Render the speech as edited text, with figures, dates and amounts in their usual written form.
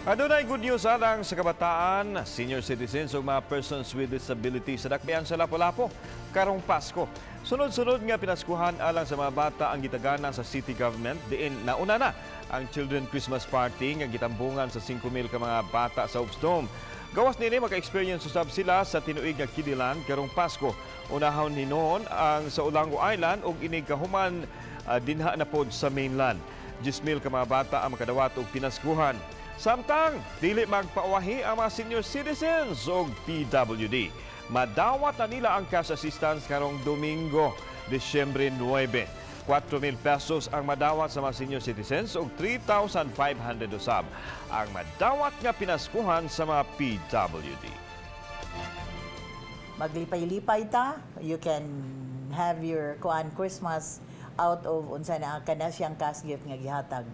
Adunay good news alang sa kabataan, senior citizens o mga persons with disabilities sa dakbayan sa Lapu-Lapu karong Pasko. Sunod-sunod nga pinaskuhan alang sa mga bata ang gitagana sa city government diin nauna na ang Children Christmas Party nga gitambungan sa 5,000 ka mga bata sa Upsdome. Gawas nini maka-experience usab sila sa tinuig nga kidilan karong Pasko. Unahon ni noon ang sa Olango Island ug inig kahuman dinha na pod sa mainland. 10,000 ka mga bata ang makadawat og pinaskuhan. Samtang, dili magpauwahi ang mga senior citizens o PWD. Madawat na nila ang cash assistance karong Domingo, Disyembre 9. 4,000 pesos ang madawat sa mga senior citizens o 3,500 usab ang madawat nga pinaskuhan sa mga PWD. Maglipay-lipay ta, you can have your Christmas out of unsa na kana siyang cash gift nga gihatag